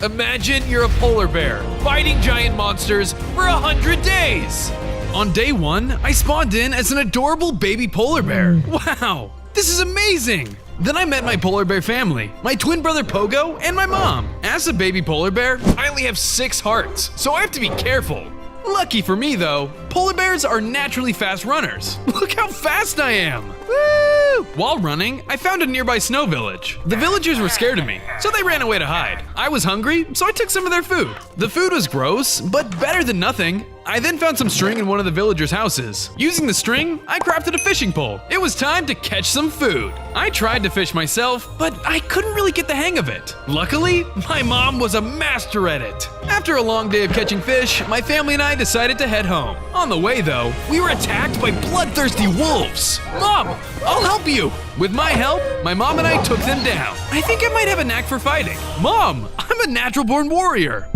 Imagine you're a polar bear fighting giant monsters for 100 days. On day 1, I spawned in as an adorable baby polar bear. Wow, this is amazing. Then I met my polar bear family, my twin brother Pogo and my mom. As a baby polar bear, I only have 6 hearts, so I have to be careful. Lucky for me though, polar bears are naturally fast runners. Look how fast I am! Woo! While running, I found a nearby snow village. The villagers were scared of me, so they ran away to hide. I was hungry, so I took some of their food. The food was gross, but better than nothing. I then found some string in one of the villagers' houses. Using the string, I crafted a fishing pole. It was time to catch some food. I tried to fish myself, but I couldn't really get the hang of it. Luckily, my mom was a master at it. After a long day of catching fish, my family and I decided to head home. On the way though, we were attacked by bloodthirsty wolves. Mom, I'll help you. With my help, my mom and I took them down. I think I might have a knack for fighting. Mom, I'm a natural-born warrior.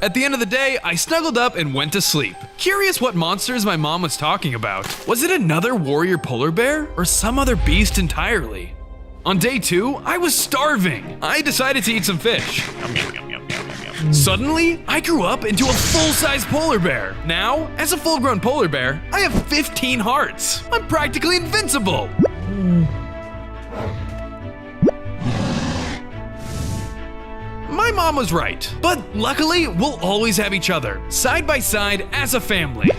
At the end of the day, I snuggled up and went to sleep. Curious what monsters my mom was talking about. Was it another warrior polar bear or some other beast entirely? On day 2, I was starving. I decided to eat some fish. Suddenly, I grew up into a full-size polar bear. Now, as a full-grown polar bear, I have 15 hearts. I'm practically invincible. My mom was right, but luckily, we'll always have each other, side by side as a family.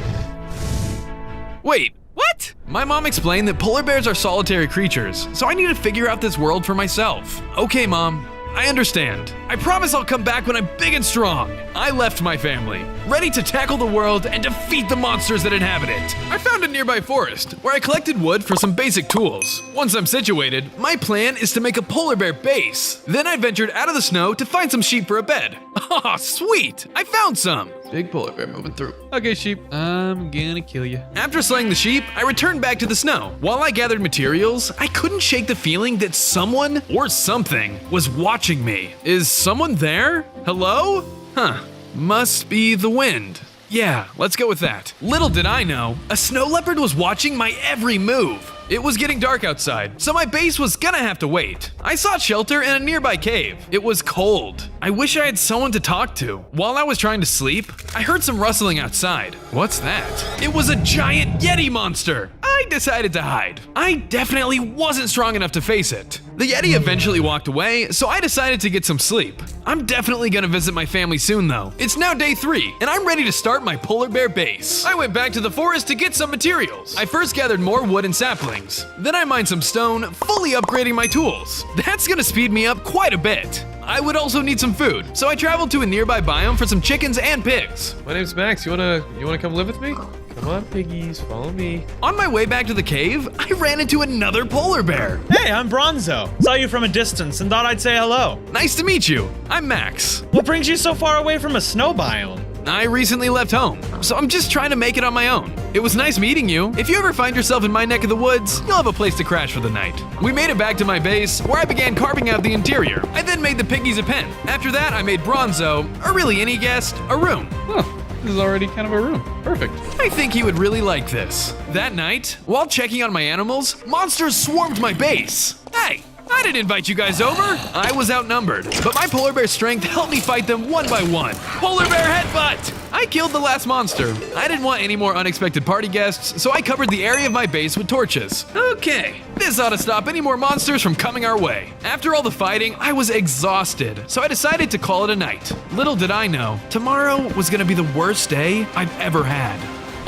Wait, what? My mom explained that polar bears are solitary creatures, so I need to figure out this world for myself. Okay, Mom, I understand. I promise I'll come back when I'm big and strong. I left my family, ready to tackle the world and defeat the monsters that inhabit it. I found a nearby forest, where I collected wood for some basic tools. Once I'm situated, my plan is to make a polar bear base. Then I ventured out of the snow to find some sheep for a bed. Oh, sweet! I found some! Big polar bear moving through. Okay, sheep, I'm gonna kill you. After slaying the sheep, I returned back to the snow. While I gathered materials, I couldn't shake the feeling that someone or something was watching me. Is someone there? Hello? Huh, must be the wind. Yeah, let's go with that. Little did I know, a snow leopard was watching my every move. It was getting dark outside, so my base was gonna have to wait. I sought shelter in a nearby cave. It was cold. I wish I had someone to talk to. While I was trying to sleep, I heard some rustling outside. What's that? It was a giant Yeti monster. I decided to hide. I definitely wasn't strong enough to face it. The Yeti eventually walked away, so I decided to get some sleep. I'm definitely gonna visit my family soon though. It's now day 3, and I'm ready to start my polar bear base. I went back to the forest to get some materials. I first gathered more wood and saplings. Then I mined some stone, fully upgrading my tools. That's gonna speed me up quite a bit. I would also need some food, so I traveled to a nearby biome for some chickens and pigs. My name's Max. You wanna come live with me? Come on, piggies, follow me. On my way back to the cave, I ran into another polar bear. Hey, I'm Bronzo. Saw you from a distance and thought I'd say hello. Nice to meet you. I'm Max. What brings you so far away from a snow biome? I recently left home, so I'm just trying to make it on my own. It was nice meeting you. If you ever find yourself in my neck of the woods, you'll have a place to crash for the night. We made it back to my base, where I began carving out the interior. I then made the piggies a pen. After that, I made Bronzo, or really any guest, a room. Huh, this is already kind of a room. Perfect. I think he would really like this. That night, while checking on my animals, monsters swarmed my base. Hey! I didn't invite you guys over. I was outnumbered, but my polar bear strength helped me fight them one by one. Polar bear headbutt! I killed the last monster. I didn't want any more unexpected party guests, so I covered the area of my base with torches. Okay, this ought to stop any more monsters from coming our way. After all the fighting, I was exhausted, so I decided to call it a night. Little did I know, tomorrow was gonna be the worst day I've ever had.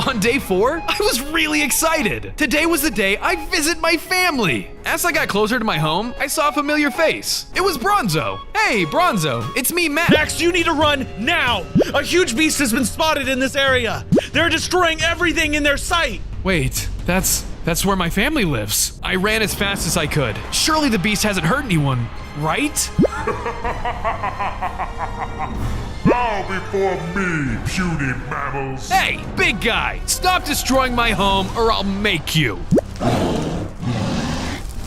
On day 4, I was really excited. Today was the day I visit my family. As I got closer to my home, I saw a familiar face. It was Bronzo. Hey, Bronzo, it's me, Max. Max, you need to run now. A huge beast has been spotted in this area. They're destroying everything in their sight. Wait, that's where my family lives. I ran as fast as I could. Surely the beast hasn't hurt anyone, right? Bow before me, puny mammals. Hey, big guy, stop destroying my home or I'll make you.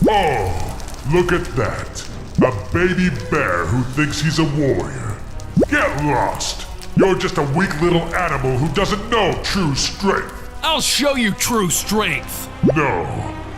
Oh, look at that. A baby bear who thinks he's a warrior. Get lost. You're just a weak little animal who doesn't know true strength. I'll show you true strength. No,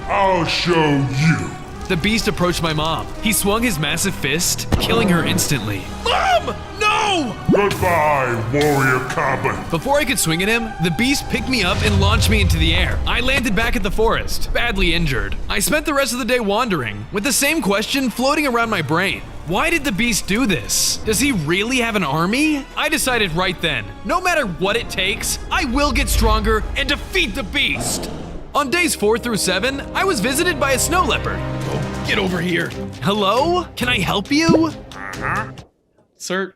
I'll show you. the beast approached my mom. He swung his massive fist, killing her instantly. Mom! No! Goodbye, warrior cub. Before I could swing at him, the beast picked me up and launched me into the air. I landed back at the forest, badly injured. I spent the rest of the day wandering, with the same question floating around my brain. Why did the beast do this? Does he really have an army? I decided right then, no matter what it takes, I will get stronger and defeat the beast. On days 4 through 7, I was visited by a snow leopard. Oh, get over here. Hello? Can I help you? Sir?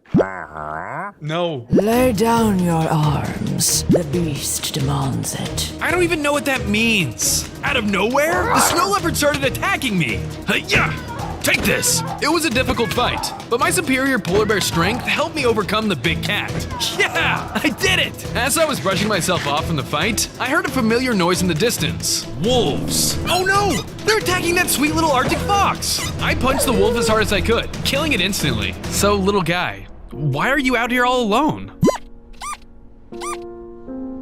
No. Lay down your arms. The beast demands it. I don't even know what that means. Out of nowhere, the snow leopard started attacking me. Yeah, take this. It was a difficult fight, but my superior polar bear strength helped me overcome the big cat. Yeah, I did it. As I was brushing myself off from the fight, I heard a familiar noise in the distance. Wolves. Oh no, they're attacking that sweet little Arctic fox. I punched the wolf as hard as I could, killing it instantly. So, little guy, why are you out here all alone?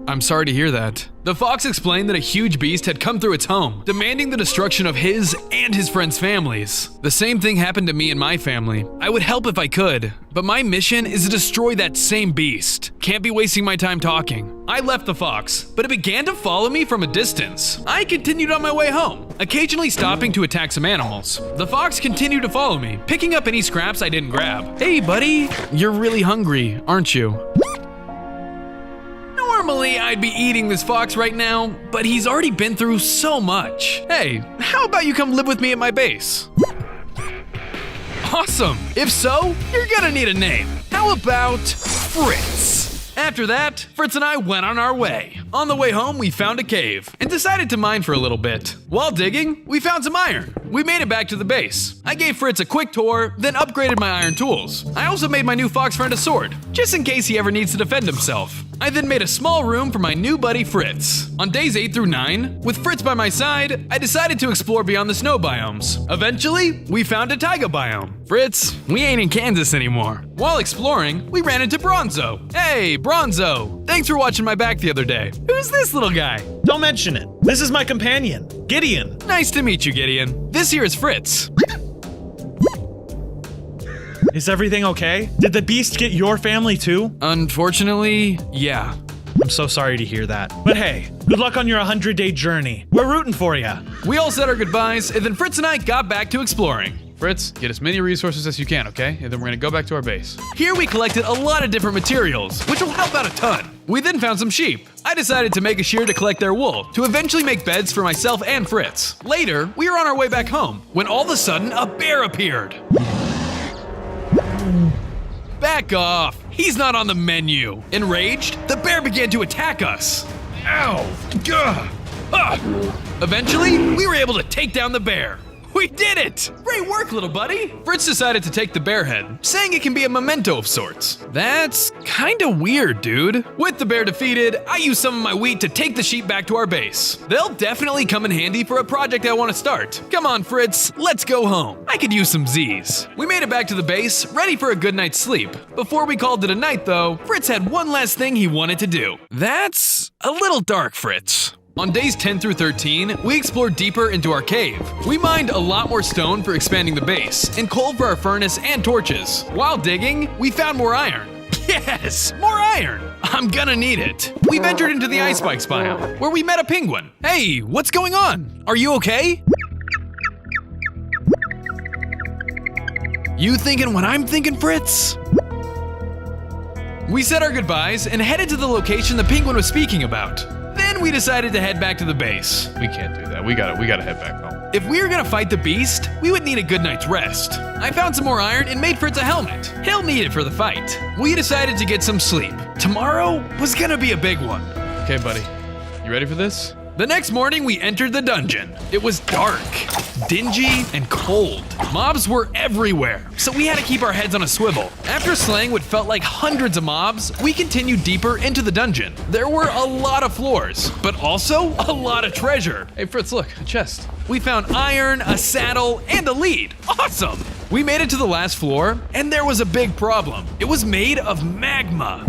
I'm sorry to hear that. The fox explained that a huge beast had come through its home, demanding the destruction of his and his friends' families. The same thing happened to me and my family. I would help if I could, but my mission is to destroy that same beast. Can't be wasting my time talking. I left the fox, but it began to follow me from a distance. I continued on my way home, occasionally stopping to attack some animals. The fox continued to follow me, picking up any scraps I didn't grab. Hey buddy, you're really hungry, aren't you? Normally, I'd be eating this fox right now, but he's already been through so much. Hey, how about you come live with me at my base? Awesome! If so, you're gonna need a name. How about Fritz? After that, Fritz and I went on our way. On the way home, we found a cave and decided to mine for a little bit. While digging, we found some iron. We made it back to the base. I gave Fritz a quick tour, then upgraded my iron tools. I also made my new fox friend a sword, just in case he ever needs to defend himself. I then made a small room for my new buddy Fritz. On days 8 through 9, with Fritz by my side, I decided to explore beyond the snow biomes. Eventually, we found a taiga biome. Fritz, we ain't in Kansas anymore. While exploring, we ran into Bronzo. Hey, Bronzo! Thanks for watching my back the other day. Who's this little guy? Don't mention it. This is my companion, Gideon. Nice to meet you, Gideon. This here is Fritz. Is everything okay? Did the beast get your family too? Unfortunately, yeah. I'm so sorry to hear that. But hey, good luck on your 100-day journey. We're rooting for you. We all said our goodbyes, and then Fritz and I got back to exploring. Fritz, get as many resources as you can, okay? And then we're gonna go back to our base. Here we collected a lot of different materials, which will help out a ton. We then found some sheep. I decided to make a shear to collect their wool, to eventually make beds for myself and Fritz. Later, we were on our way back home, when all of a sudden a bear appeared. Back off! He's not on the menu! Enraged, the bear began to attack us. Ow! Gah! Ah! Eventually, we were able to take down the bear. We did it! Great work, little buddy! Fritz decided to take the bear head, saying it can be a memento of sorts. That's kinda weird, dude. With the bear defeated, I used some of my wheat to take the sheep back to our base. They'll definitely come in handy for a project I want to start. Come on, Fritz, let's go home. I could use some Z's. We made it back to the base, ready for a good night's sleep. Before we called it a night, though, Fritz had one last thing he wanted to do. That's a little dark, Fritz. On days 10 through 13, we explored deeper into our cave. We mined a lot more stone for expanding the base, and coal for our furnace and torches. While digging, we found more iron. Yes, more iron! I'm gonna need it. We ventured into the ice spikes biome, where we met a penguin. Hey, what's going on? Are you okay? You thinking what I'm thinking, Fritz? We said our goodbyes and headed to the location the penguin was speaking about. Then we decided to head back to the base. We can't do that. We gotta head back home. If we were gonna fight the beast, we would need a good night's rest. I found some more iron and made Fritz a helmet. He'll need it for the fight. We decided to get some sleep. Tomorrow was gonna be a big one. Okay, buddy. You ready for this? The next morning, we entered the dungeon. It was dark, dingy, and cold. Mobs were everywhere, so we had to keep our heads on a swivel. After slaying what felt like hundreds of mobs, we continued deeper into the dungeon. There were a lot of floors, but also a lot of treasure. Hey, Fritz, look, a chest. We found iron, a saddle, and a lead. Awesome! We made it to the last floor, and there was a big problem. It was made of magma.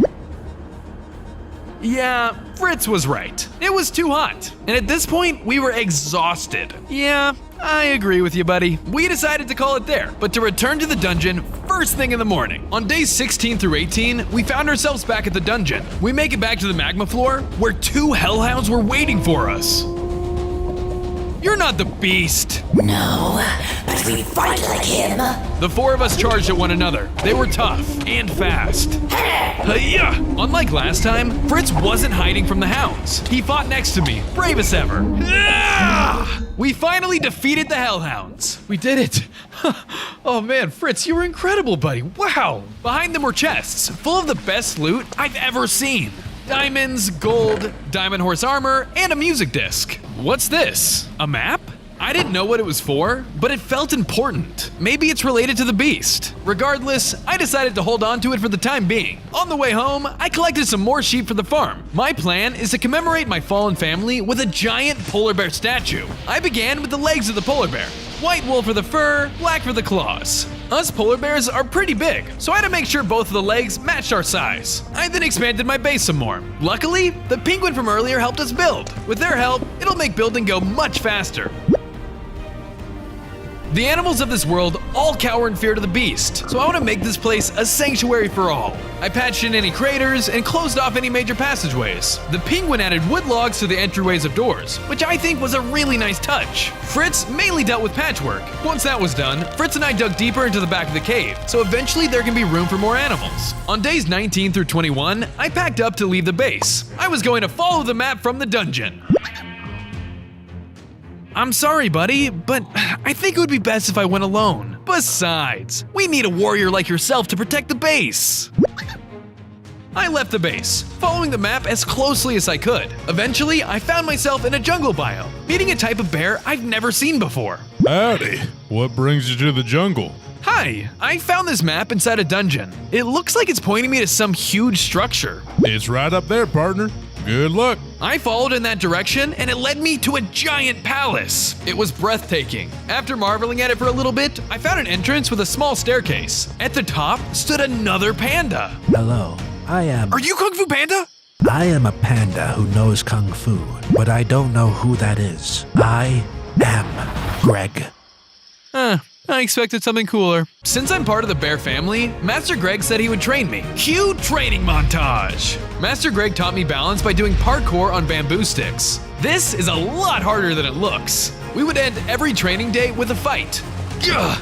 Yeah, Fritz was right. It was too hot. And at this point, we were exhausted. Yeah, I agree with you, buddy. We decided to call it there, but to return to the dungeon first thing in the morning. On days 16 through 18, we found ourselves back at the dungeon. We make it back to the magma floor, where 2 hellhounds were waiting for us. You're not the beast. No, but we fight like him. The 4 of us charged at one another. They were tough and fast. Hi-ya! Unlike last time, Fritz wasn't hiding from the hounds. He fought next to me, brave as ever. Ah! We finally defeated the hellhounds. We did it. Oh man, Fritz, you were incredible, buddy. Wow. Behind them were chests, full of the best loot I've ever seen. Diamonds, gold, diamond horse armor, and a music disc. What's this? A map? I didn't know what it was for, but it felt important. Maybe it's related to the beast. Regardless, I decided to hold on to it for the time being. On the way home, I collected some more sheep for the farm. My plan is to commemorate my fallen family with a giant polar bear statue. I began with the legs of the polar bear. White wool for the fur, black for the claws. Us polar bears are pretty big, so I had to make sure both of the legs matched our size. I then expanded my base some more. Luckily, the penguin from earlier helped us build. With their help, it'll make building go much faster. The animals of this world all cower in fear to the beast, so I want to make this place a sanctuary for all. I patched in any craters and closed off any major passageways. The penguin added wood logs to the entryways of doors, which I think was a really nice touch. Fritz mainly dealt with patchwork. Once that was done, Fritz and I dug deeper into the back of the cave, so eventually there can be room for more animals. On days 19 through 21, I packed up to leave the base. I was going to follow the map from the dungeon. I'm sorry, buddy, but I think it would be best if I went alone. Besides, we need a warrior like yourself to protect the base. I left the base, following the map as closely as I could. Eventually, I found myself in a jungle biome, meeting a type of bear I've never seen before. Howdy. What brings you to the jungle? Hi, I found this map inside a dungeon. It looks like it's pointing me to some huge structure. It's right up there, partner. Good luck. I followed in that direction and it led me to a giant palace. It was breathtaking. After marveling at it for a little bit, I found an entrance with a small staircase. At the top stood another panda. Hello, Are you Kung Fu Panda? I am a panda who knows Kung Fu, but I don't know who that is. I am Greg. I expected something cooler. Since I'm part of the bear family, Master Greg said he would train me. Cue training montage! Master Greg taught me balance by doing parkour on bamboo sticks. This is a lot harder than it looks. We would end every training day with a fight. Gah!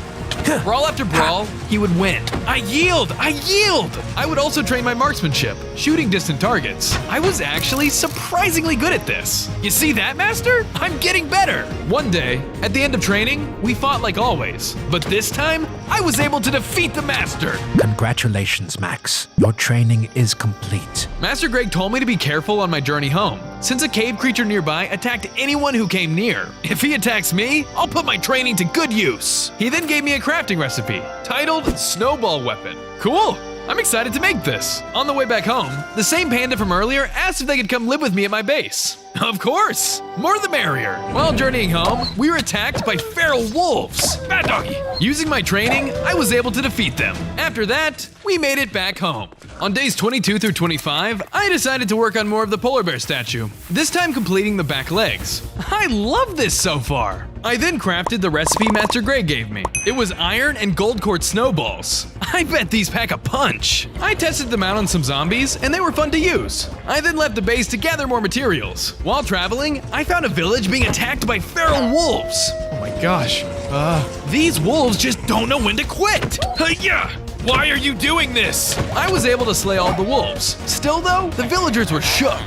Brawl after brawl, he would win. I yield! I would also train my marksmanship, shooting distant targets. I was actually surprisingly good at this. You see that, Master? I'm getting better! One day, at the end of training, we fought like always. But this time, I was able to defeat the Master. Congratulations, Max. Your training is complete. Master Greg told me to be careful on my journey home, since a cave creature nearby attacked anyone who came near. If he attacks me, I'll put my training to good use. He then gave me a crafting recipe, titled Snowball Weapon. Cool! I'm excited to make this. On the way back home, the same panda from earlier asked if they could come live with me at my base. Of course! More the merrier. While journeying home, we were attacked by feral wolves. Bad doggy! Using my training, I was able to defeat them. After that, we made it back home. On days 22 through 25, I decided to work on more of the polar bear statue, this time completing the back legs. I love this so far. I then crafted the recipe Master Greg gave me. It was iron and gold quartz snowballs. I bet these pack a punch. I tested them out on some zombies and they were fun to use. I then left the base to gather more materials. While traveling, I found a village being attacked by feral wolves. Oh my gosh. These wolves just don't know when to quit. Hi-ya! Why are you doing this? I was able to slay all the wolves. Still though, the villagers were shook.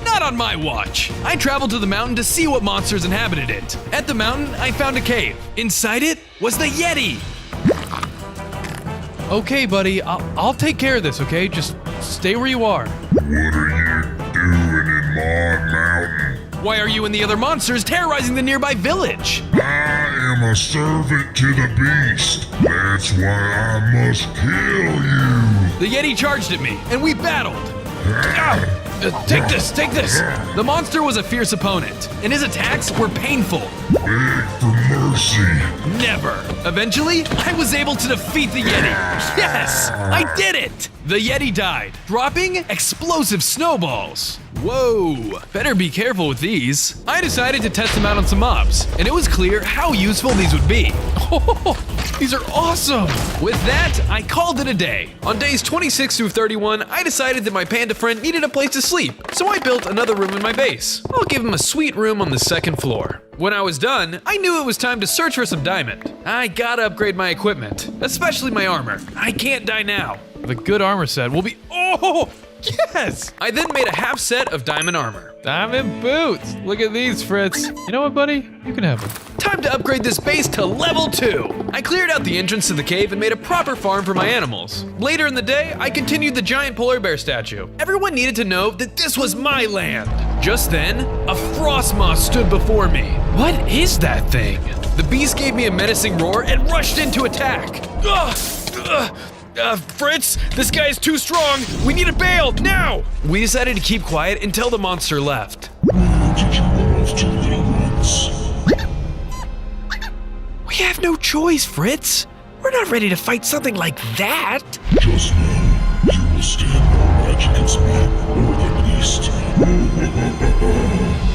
Not on my watch. I traveled to the mountain to see what monsters inhabited it. At the mountain, I found a cave. Inside it was the Yeti. Okay, buddy, I'll take care of this, okay? Just stay where you are. What are you doing in my mountain? Why are you and the other monsters terrorizing the nearby village? I am a servant to the beast. That's why I must kill you. The Yeti charged at me, and we battled. Take this! The monster was a fierce opponent, and his attacks were painful. Beg for mercy. Never. Eventually, I was able to defeat the Yeti. Yes! I did it! The Yeti died, dropping explosive snowballs. Whoa, better be careful with these. I decided to test them out on some mobs, and it was clear how useful these would be. These are awesome! With that, I called it a day. On days 26 through 31, I decided that my panda friend needed a place to sleep, so I built another room in my base. I'll give him a sweet room on the second floor. When I was done, I knew it was time to search for some diamond. I gotta upgrade my equipment, especially my armor. I can't die now. The good armor set will be. Oh! Yes! I then made a half set of diamond armor. Diamond boots! Look at these, Fritz. You know what, buddy? You can have them. Time to upgrade this base to level 2. I cleared out the entrance to the cave and made a proper farm for my animals. Later in the day, I continued the giant polar bear statue. Everyone needed to know that this was my land. Just then, a frost moth stood before me. What is that thing? The beast gave me a menacing roar and rushed in to attack. Fritz, this guy is too strong. We need to bail, now! We decided to keep quiet until the monster left. We have no choice, Fritz. We're not ready to fight something like that. Just know you will stand no match against me or the beast.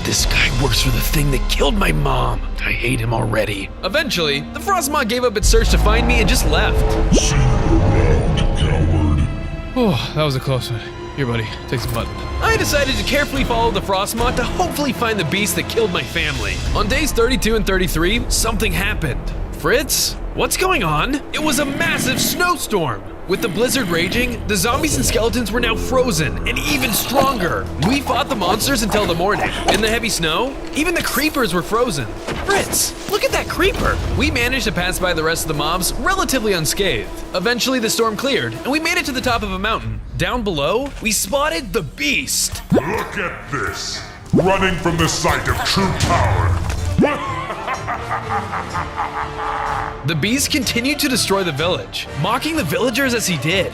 This guy works for the thing that killed my mom. I hate him already. Eventually, the Frostmaw gave up its search to find me and just left. See you around, coward. Oh, that was a close one. Here, buddy, take some mutton. I decided to carefully follow the Frostmaw to hopefully find the beast that killed my family. On days 32 and 33, something happened. Fritz, what's going on? It was a massive snowstorm. With the blizzard raging, the zombies and skeletons were now frozen and even stronger. We fought the monsters until the morning. In the heavy snow, even the creepers were frozen. Fritz, look at that creeper. We managed to pass by the rest of the mobs relatively unscathed. Eventually, the storm cleared, and we made it to the top of a mountain. Down below, we spotted the beast. Look at this, running from the sight of true power. The beast continued to destroy the village, mocking the villagers as he did.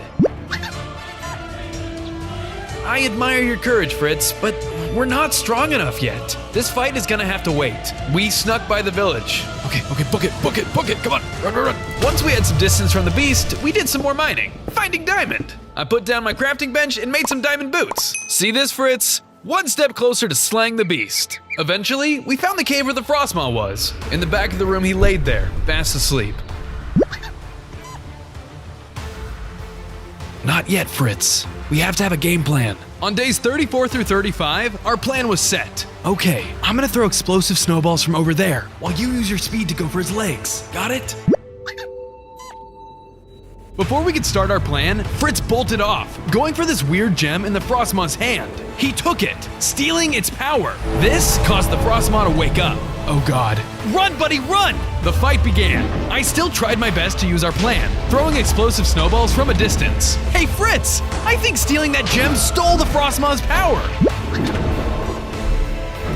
I admire your courage, Fritz, but we're not strong enough yet. This fight is gonna have to wait. We snuck by the village. Okay, book it, come on, run. Once we had some distance from the beast, we did some more mining, finding diamond. I put down my crafting bench and made some diamond boots. See this, Fritz? One step closer to slaying the beast. Eventually, we found the cave where the Frostmaw was. In the back of the room, he laid there, fast asleep. Not yet, Fritz. We have to have a game plan. On days 34 through 35, our plan was set. Okay, I'm gonna throw explosive snowballs from over there, while you use your speed to go for his legs. Got it? Before we could start our plan, Fritz bolted off, going for this weird gem in the Frostmaw's hand. He took it, stealing its power. This caused the Frostmaw to wake up. Oh god. Run, buddy, run! The fight began. I still tried my best to use our plan, throwing explosive snowballs from a distance. Hey, Fritz! I think stealing that gem stole the Frostmaw's power.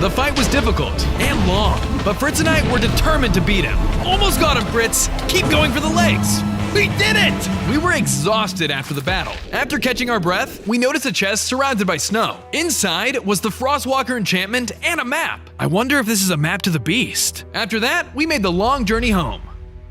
The fight was difficult and long, but Fritz and I were determined to beat him. Almost got him, Fritz. Keep going for the legs. We did it! We were exhausted after the battle. After catching our breath, we noticed a chest surrounded by snow. Inside was the Frostwalker enchantment and a map. I wonder if this is a map to the beast. After that, we made the long journey home.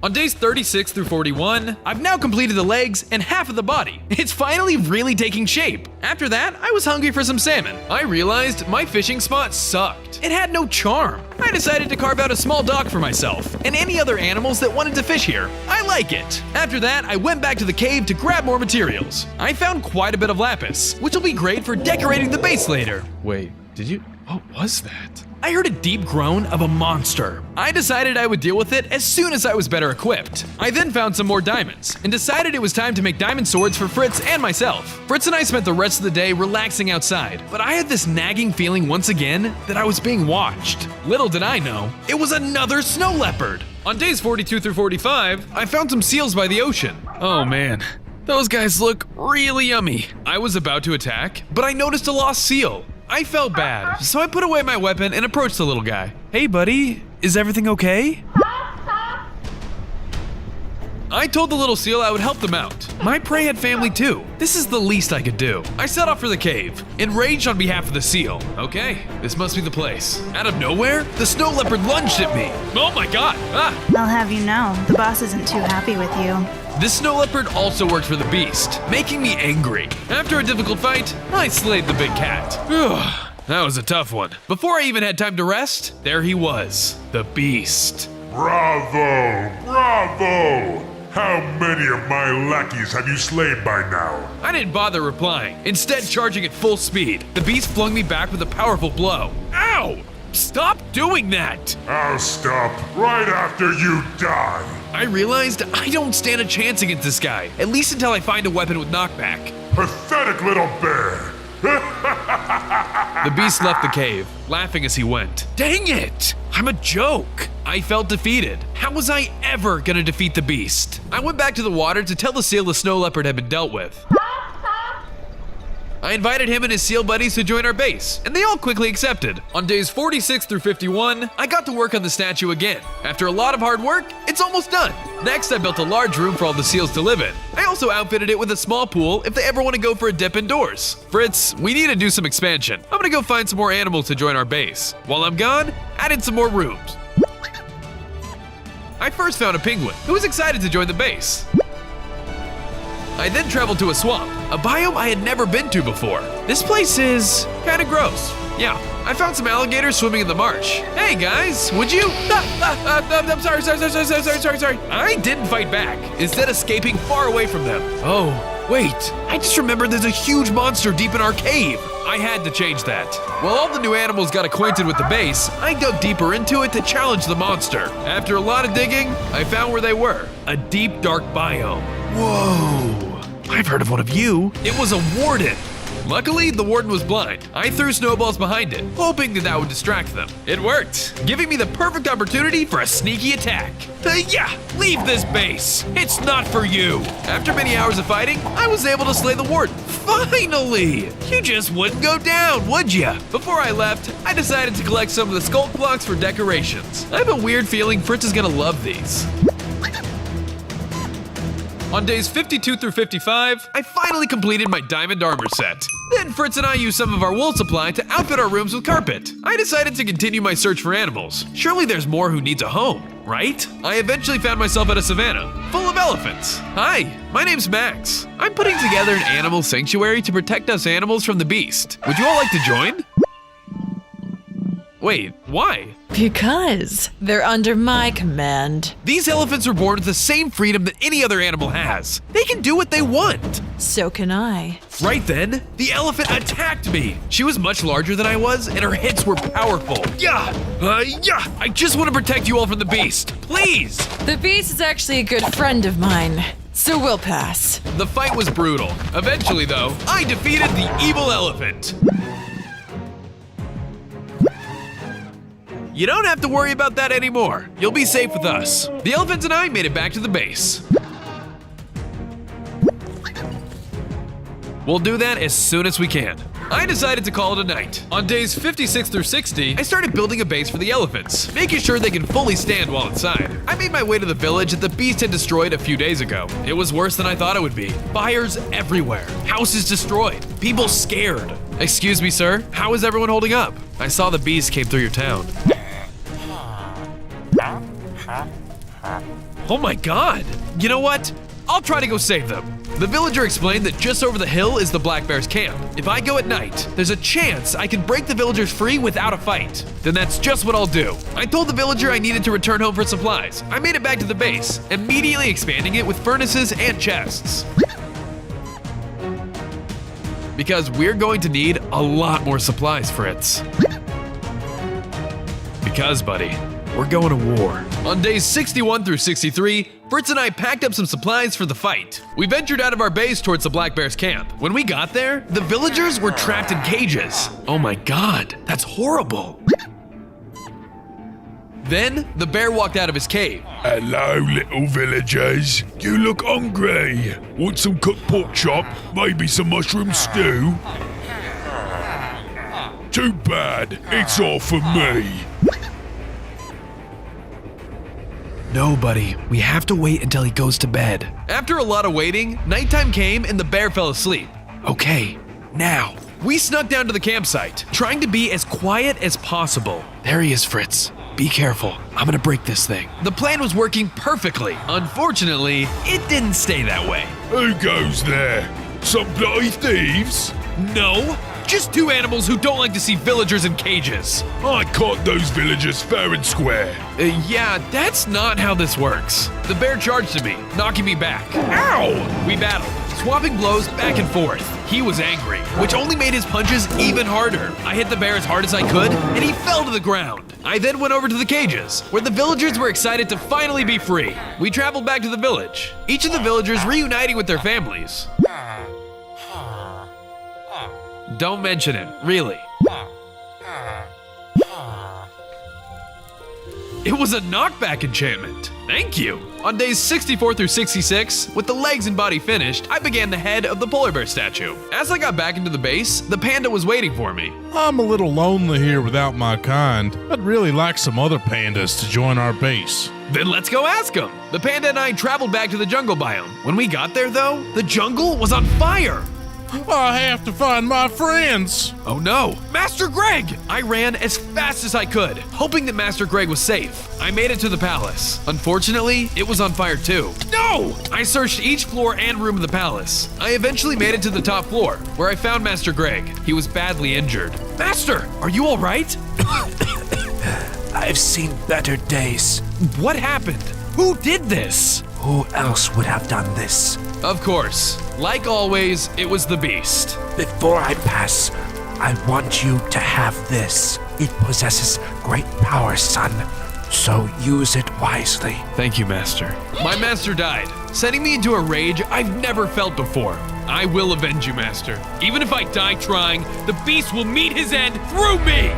On days 36 through 41, I've now completed the legs and half of the body. It's finally really taking shape. After that, I was hungry for some salmon. I realized my fishing spot sucked. It had no charm. I decided to carve out a small dock for myself and any other animals that wanted to fish here. I like it. After that, I went back to the cave to grab more materials. I found quite a bit of lapis, which will be great for decorating the base later. Wait, what was that? I heard a deep groan of a monster. I decided I would deal with it as soon as I was better equipped. I then found some more diamonds and decided it was time to make diamond swords for Fritz and myself. Fritz and I spent the rest of the day relaxing outside, but I had this nagging feeling once again that I was being watched. Little did I know, it was another snow leopard. On days 42 through 45, I found some seals by the ocean. Oh man, those guys look really yummy. I was about to attack, but I noticed a lost seal. I felt bad, so I put away my weapon and approached the little guy. Hey buddy, is everything okay? I told the little seal I would help them out. My prey had family too. This is the least I could do. I set off for the cave, enraged on behalf of the seal. Okay, this must be the place. Out of nowhere, the snow leopard lunged at me. Oh my god, I'll have you know, the boss isn't too happy with you. This snow leopard also worked for the beast, making me angry. After a difficult fight, I slayed the big cat. That was a tough one. Before I even had time to rest, there he was, the beast. Bravo! Bravo! How many of my lackeys have you slain by now? I didn't bother replying, instead charging at full speed. The beast flung me back with a powerful blow. Ow! Stop doing that! I'll stop right after you die. I realized I don't stand a chance against this guy, at least until I find a weapon with knockback. Pathetic little bear. The beast left the cave, laughing as he went. Dang it! I'm a joke! I felt defeated. How was I ever gonna defeat the beast? I went back to the water to tell the seal the snow leopard had been dealt with. I invited him and his seal buddies to join our base, and they all quickly accepted. On days 46 through 51, I got to work on the statue again. After a lot of hard work, it's almost done. Next, I built a large room for all the seals to live in. I also outfitted it with a small pool if they ever want to go for a dip indoors. Fritz, we need to do some expansion. I'm gonna go find some more animals to join our base. While I'm gone, add in some more rooms. I first found a penguin who was excited to join the base. I then traveled to a swamp, a biome I had never been to before. This place is kinda gross. Yeah, I found some alligators swimming in the marsh. Hey guys, would you? I'm sorry. I didn't fight back, instead escaping far away from them. Oh, wait, I just remembered there's a huge monster deep in our cave. I had to change that. While all the new animals got acquainted with the base, I dug deeper into it to challenge the monster. After a lot of digging, I found where they were, a deep, dark biome. Whoa, I've heard of one of you. It was a warden. Luckily, the warden was blind. I threw snowballs behind it, hoping that would distract them. It worked, giving me the perfect opportunity for a sneaky attack. Yeah, leave this base. It's not for you. After many hours of fighting, I was able to slay the warden. Finally! You just wouldn't go down, would ya? Before I left, I decided to collect some of the sculpt blocks for decorations. I have a weird feeling Fritz is gonna love these. On days 52 through 55, I finally completed my diamond armor set. Then Fritz and I used some of our wool supply to outfit our rooms with carpet. I decided to continue my search for animals. Surely there's more who needs a home, right? I eventually found myself at a savanna, full of elephants. Hi, my name's Max. I'm putting together an animal sanctuary to protect us animals from the beast. Would you all like to join? Wait, why? Because they're under my command. These elephants were born with the same freedom that any other animal has. They can do what they want. So can I. Right then, the elephant attacked me. She was much larger than I was, and her hits were powerful. Yeah! I just want to protect you all from the beast. Please! The beast is actually a good friend of mine, so we'll pass. The fight was brutal. Eventually, though, I defeated the evil elephant. You don't have to worry about that anymore. You'll be safe with us. The elephants and I made it back to the base. We'll do that as soon as we can. I decided to call it a night. On days 56 through 60, I started building a base for the elephants, making sure they can fully stand while inside. I made my way to the village that the beast had destroyed a few days ago. It was worse than I thought it would be. Fires everywhere, houses destroyed, people scared. Excuse me, sir, how is everyone holding up? I saw the beast came through your town. Oh my god! You know what? I'll try to go save them. The villager explained that just over the hill is the black bear's camp. If I go at night, there's a chance I can break the villagers free without a fight. Then that's just what I'll do. I told the villager I needed to return home for supplies. I made it back to the base, immediately expanding it with furnaces and chests. Because we're going to need a lot more supplies, Fritz. Because, buddy, we're going to war. On days 61 through 63, Fritz and I packed up some supplies for the fight. We ventured out of our base towards the black bear's camp. When we got there, the villagers were trapped in cages. Oh my god, that's horrible. Then, the bear walked out of his cave. Hello, little villagers. You look hungry. Want some cooked pork chop? Maybe some mushroom stew? Too bad. It's all for me. No, buddy. We have to wait until he goes to bed. After a lot of waiting, nighttime came and the bear fell asleep. Okay, now. We snuck down to the campsite, trying to be as quiet as possible. There he is, Fritz. Be careful. I'm gonna break this thing. The plan was working perfectly. Unfortunately, it didn't stay that way. Who goes there? Some bloody thieves? No, Just two animals who don't like to see villagers in cages. I caught those villagers fair and square. Yeah, that's not how this works. The bear charged at me, knocking me back. Ow! We battled, swapping blows back and forth. He was angry, which only made his punches even harder. I hit the bear as hard as I could, and he fell to the ground. I then went over to the cages, where the villagers were excited to finally be free. We traveled back to the village, each of the villagers reuniting with their families. Don't mention it, really. It was a knockback enchantment. Thank you. On days 64 through 66, with the legs and body finished, I began the head of the polar bear statue. As I got back into the base, the panda was waiting for me. I'm a little lonely here without my kind. I'd really like some other pandas to join our base. Then let's go ask him. The panda and I traveled back to the jungle biome. When we got there though, the jungle was on fire. I have to find my friends. Oh no, Master Greg! I ran as fast as I could, hoping that Master Greg was safe. I made it to the palace. Unfortunately, it was on fire too. No! I searched each floor and room of the palace. I eventually made it to the top floor, where I found Master Greg. He was badly injured. Master, are you all right? I've seen better days. What happened? Who did this? Who else would have done this? Of course. Like always, it was the beast. Before I pass, I want you to have this. It possesses great power, son. So use it wisely. Thank you, Master. My master died, sending me into a rage I've never felt before. I will avenge you, Master. Even if I die trying, the beast will meet his end through me!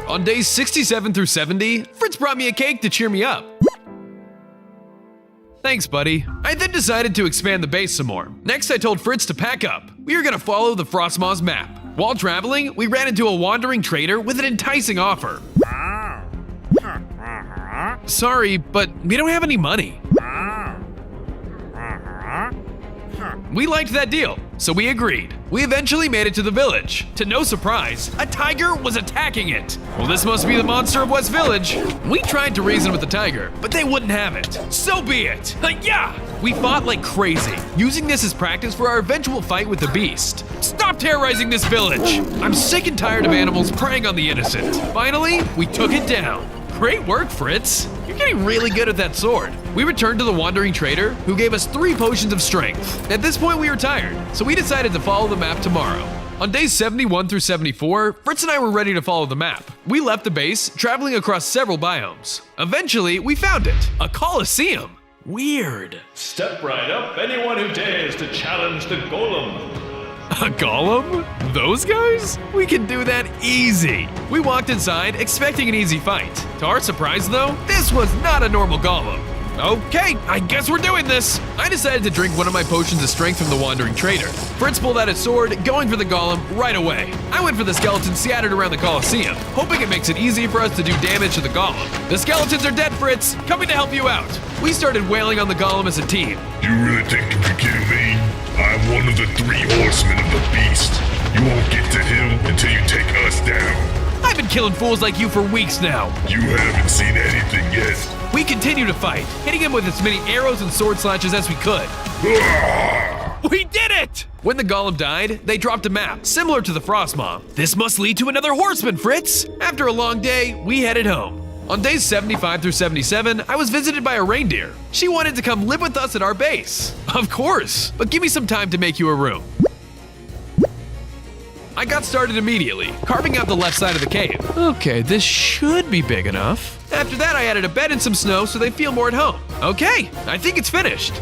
On days 67 through 70, Fritz brought me a cake to cheer me up. Thanks, buddy. I then decided to expand the base some more. Next, I told Fritz to pack up. We were gonna follow the Frostmaws map. While traveling, we ran into a wandering trader with an enticing offer. Sorry, but we don't have any money. We liked that deal, so we agreed. We eventually made it to the village. To no surprise, a tiger was attacking it. Well, this must be the monster of West Village. We tried to reason with the tiger, but they wouldn't have it. So be it. Yeah! We fought like crazy, using this as practice for our eventual fight with the beast. Stop terrorizing this village! I'm sick and tired of animals preying on the innocent. Finally, we took it down. Great work, Fritz. You're getting really good at that sword. We returned to the wandering trader, who gave us 3 potions of strength. At this point, we were tired, so we decided to follow the map tomorrow. On days 71 through 74, Fritz and I were ready to follow the map. We left the base, traveling across several biomes. Eventually, we found it, a coliseum. Weird. Step right up, anyone who dares to challenge the golem. A golem? Those guys? We can do that easy. We walked inside, expecting an easy fight. To our surprise, though, this was not a normal golem. Okay, I guess we're doing this. I decided to drink one of my potions of strength from the wandering trader. Fritz pulled out his sword, going for the golem right away. I went for the skeletons scattered around the Colosseum, hoping it makes it easy for us to do damage to the golem. The skeletons are dead, Fritz. Coming to help you out. We started wailing on the golem as a team. You really think you can kill me? I'm one of the 3 horsemen of the beast. You won't get to him until you take us down. I've been killing fools like you for weeks now. You haven't seen anything yet. We continued to fight, hitting him with as many arrows and sword slashes as we could. We did it! When the golem died, they dropped a map, similar to the Frostmaw. This must lead to another horseman, Fritz! After a long day, we headed home. On days 75 through 77, I was visited by a reindeer. She wanted to come live with us at our base. Of course, but give me some time to make you a room. I got started immediately, carving out the left side of the cave. Okay, this should be big enough. After that, I added a bed and some snow so they feel more at home. Okay, I think it's finished.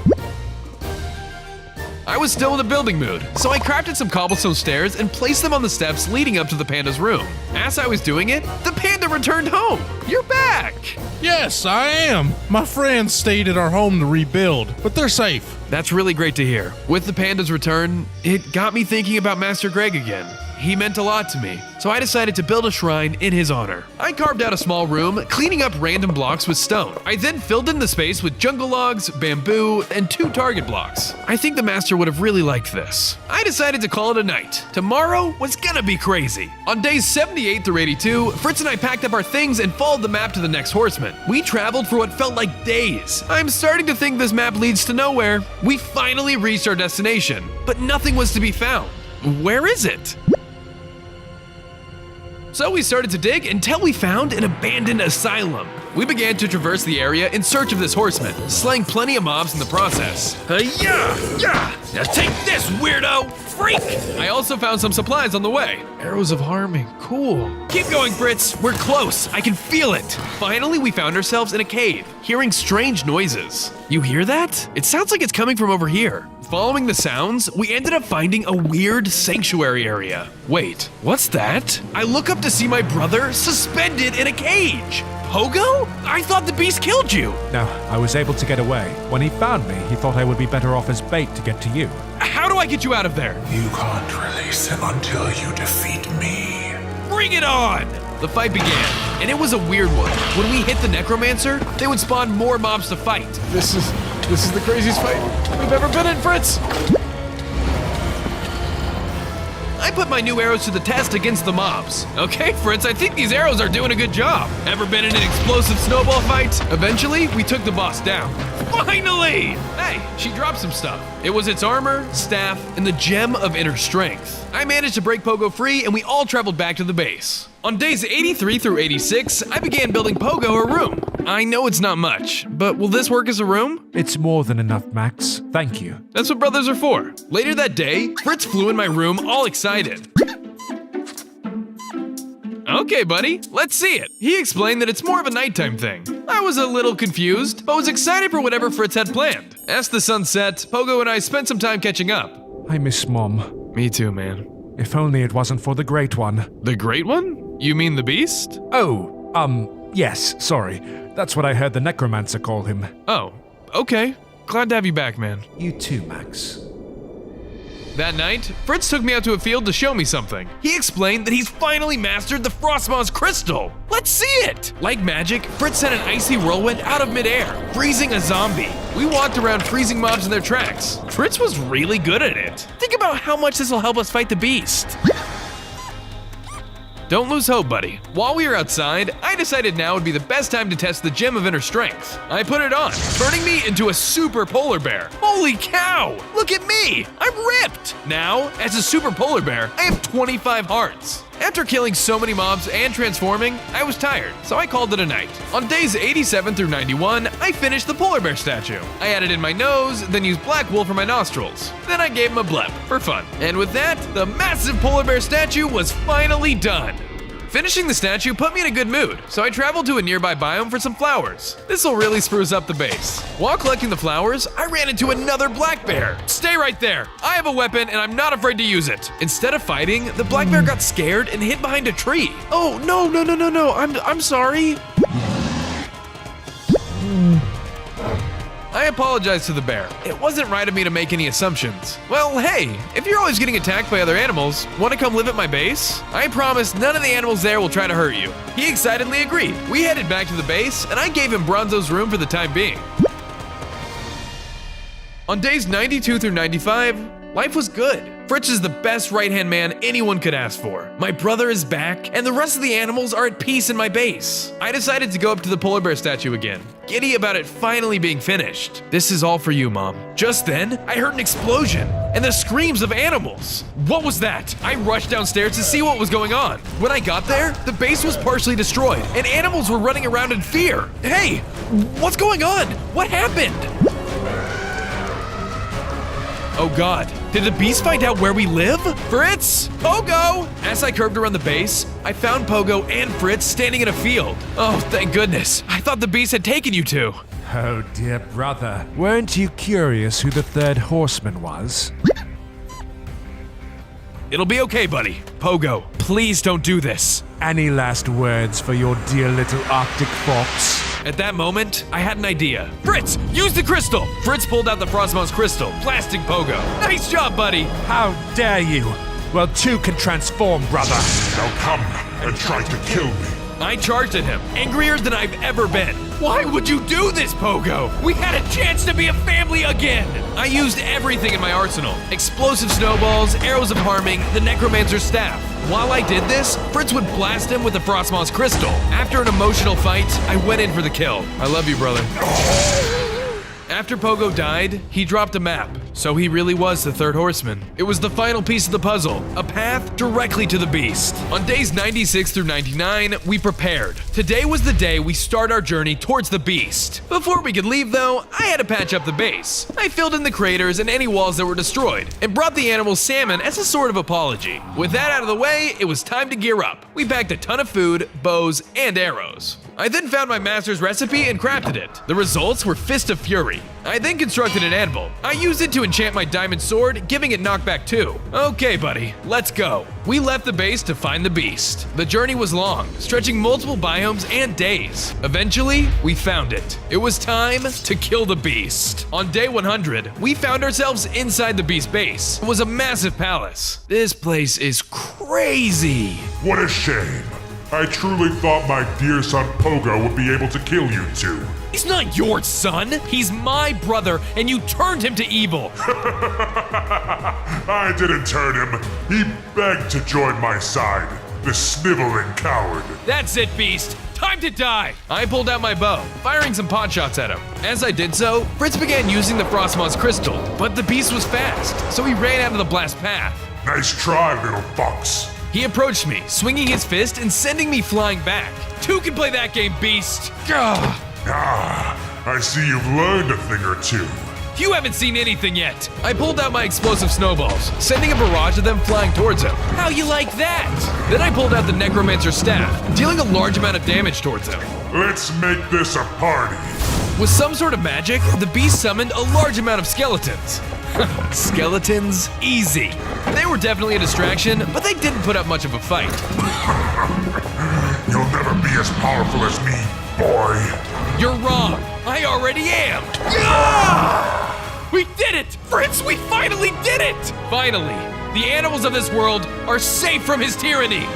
I was still in the building mood, so I crafted some cobblestone stairs and placed them on the steps leading up to the panda's room. As I was doing it, the panda returned home. You're back! Yes, I am. My friends stayed at our home to rebuild, but they're safe. That's really great to hear. With the panda's return, it got me thinking about Master Greg again. He meant a lot to me, so I decided to build a shrine in his honor. I carved out a small room, cleaning up random blocks with stone. I then filled in the space with jungle logs, bamboo, and 2 target blocks. I think the master would have really liked this. I decided to call it a night. Tomorrow was gonna be crazy. On days 78 through 82, Fritz and I packed up our things and followed the map to the next horseman. We traveled for what felt like days. I'm starting to think this map leads to nowhere. We finally reached our destination, but nothing was to be found. Where is it? So we started to dig until we found an abandoned asylum. We began to traverse the area in search of this horseman, slaying plenty of mobs in the process. Yeah! Now take this, weirdo! Freak! I also found some supplies on the way. Arrows of harming. Cool. Keep going, Fritz. We're close. I can feel it. Finally, we found ourselves in a cave, hearing strange noises. You hear that? It sounds like it's coming from over here. Following the sounds, we ended up finding a weird sanctuary area. Wait, what's that? I look up to see my brother suspended in a cage. Pogo? I thought the beast killed you. No, I was able to get away. When he found me, he thought I would be better off as bait to get to you. How do I get you out of there? You can't release him until you defeat me. Bring it on! The fight began, and it was a weird one. When we hit the necromancer, they would spawn more mobs to fight. This is the craziest fight we've ever been in, Fritz. I put my new arrows to the test against the mobs. Okay, Fritz, I think these arrows are doing a good job. Ever been in an explosive snowball fight? Eventually, we took the boss down. Finally! Hey, she dropped some stuff. It was its armor, staff, and the gem of inner strength. I managed to break Pogo free, and we all traveled back to the base. On days 83 through 86, I began building Pogo a room. I know it's not much, but will this work as a room? It's more than enough, Max. Thank you. That's what brothers are for. Later that day, Fritz flew in my room all excited. Okay, buddy, let's see it. He explained that it's more of a nighttime thing. I was a little confused, but was excited for whatever Fritz had planned. As the sun set, Pogo and I spent some time catching up. I miss Mom. Me too, man. If only it wasn't for the Great One. The Great One? You mean the Beast? Yes, sorry. That's what I heard the Necromancer call him. Oh, okay. Glad to have you back, man. You too, Max. That night, Fritz took me out to a field to show me something. He explained that he's finally mastered the Frostmoth's crystal. Let's see it! Like magic, Fritz sent an icy whirlwind out of midair, freezing a zombie. We walked around freezing mobs in their tracks. Fritz was really good at it. Think about how much this will help us fight the beast. Don't lose hope, buddy. While we were outside, I decided now would be the best time to test the gem of inner strength. I put it on, turning me into a super polar bear. Holy cow! Look at me! I'm ripped! Now, as a super polar bear, I have 25 hearts. After killing so many mobs and transforming, I was tired, so I called it a night. On days 87 through 91, I finished the polar bear statue. I added in my nose, then used black wool for my nostrils. Then I gave him a blep, for fun. And with that, the massive polar bear statue was finally done. Finishing the statue put me in a good mood, so I traveled to a nearby biome for some flowers. This'll really spruce up the base. While collecting the flowers, I ran into another black bear. Stay right there. I have a weapon and I'm not afraid to use it. Instead of fighting, the black bear got scared and hid behind a tree. Oh, no. I'm sorry. I apologize to the bear. It wasn't right of me to make any assumptions. Well, hey, if you're always getting attacked by other animals, want to come live at my base? I promise none of the animals there will try to hurt you. He excitedly agreed. We headed back to the base, and I gave him Bronzo's room for the time being. On days 92 through 95, life was good. Fritz is the best right-hand man anyone could ask for. My brother is back, and the rest of the animals are at peace in my base. I decided to go up to the polar bear statue again, giddy about it finally being finished. This is all for you, Mom. Just then, I heard an explosion, and the screams of animals. What was that? I rushed downstairs to see what was going on. When I got there, the base was partially destroyed, and animals were running around in fear. Hey, what's going on? What happened? Oh God, did the beast find out where we live? Fritz? Pogo! As I curved around the base, I found Pogo and Fritz standing in a field. Oh, thank goodness. I thought the beast had taken you two. Oh dear brother, weren't you curious who the third horseman was? It'll be okay, buddy. Pogo, please don't do this. Any last words for your dear little Arctic fox? At that moment, I had an idea. Fritz, use the crystal! Fritz pulled out the Frostmoth's crystal, blasting Pogo. Nice job, buddy! How dare you! Well, two can transform, brother. Now come and try to kill me. I charged at him, angrier than I've ever been. Why would you do this, Pogo? We had a chance to be a family again! I used everything in my arsenal. Explosive snowballs, arrows of harming, the necromancer's staff. While I did this, Fritz would blast him with the Frostmoth's crystal. After an emotional fight, I went in for the kill. I love you, brother. After Pogo died, he dropped a map. So he really was the third horseman. It was the final piece of the puzzle, a path directly to the beast. On days 96 through 99, we prepared. Today was the day we start our journey towards the beast. Before we could leave though, I had to patch up the base. I filled in the craters and any walls that were destroyed, and brought the animals salmon as a sort of apology. With that out of the way, it was time to gear up. We packed a ton of food, bows, and arrows. I then found my master's recipe and crafted it. The results were Fist of Fury. I then constructed an anvil. I used it to enchant my diamond sword, giving it knockback 2. Okay, buddy, let's go. We left the base to find the beast. The journey was long, stretching multiple biomes and days. Eventually, we found it. It was time to kill the beast. On day 100, we found ourselves inside the beast base. It was a massive palace. This place is crazy. What a shame. I truly thought my dear son Pogo would be able to kill you two. He's not your son. He's my brother, and you turned him to evil. I didn't turn him. He begged to join my side. The sniveling coward. That's it, beast. Time to die! I pulled out my bow, firing some pot shots at him. As I did so, Fritz began using the Frostmoth's crystal, but the beast was fast, so he ran out of the blast path. Nice try, little fox. He approached me, swinging his fist and sending me flying back. Two can play that game, beast! Gah! Ah, I see you've learned a thing or two. You haven't seen anything yet! I pulled out my explosive snowballs, sending a barrage of them flying towards him. How you like that? Then I pulled out the Necromancer's staff, dealing a large amount of damage towards him. Let's make this a party. With some sort of magic, the beast summoned a large amount of skeletons. Skeletons? Easy. They were definitely a distraction, but they didn't put up much of a fight. You'll never be as powerful as me, boy. You're wrong. I already am. Yeah! We did it! Fritz, we finally did it! Finally, the animals of this world are safe from his tyranny.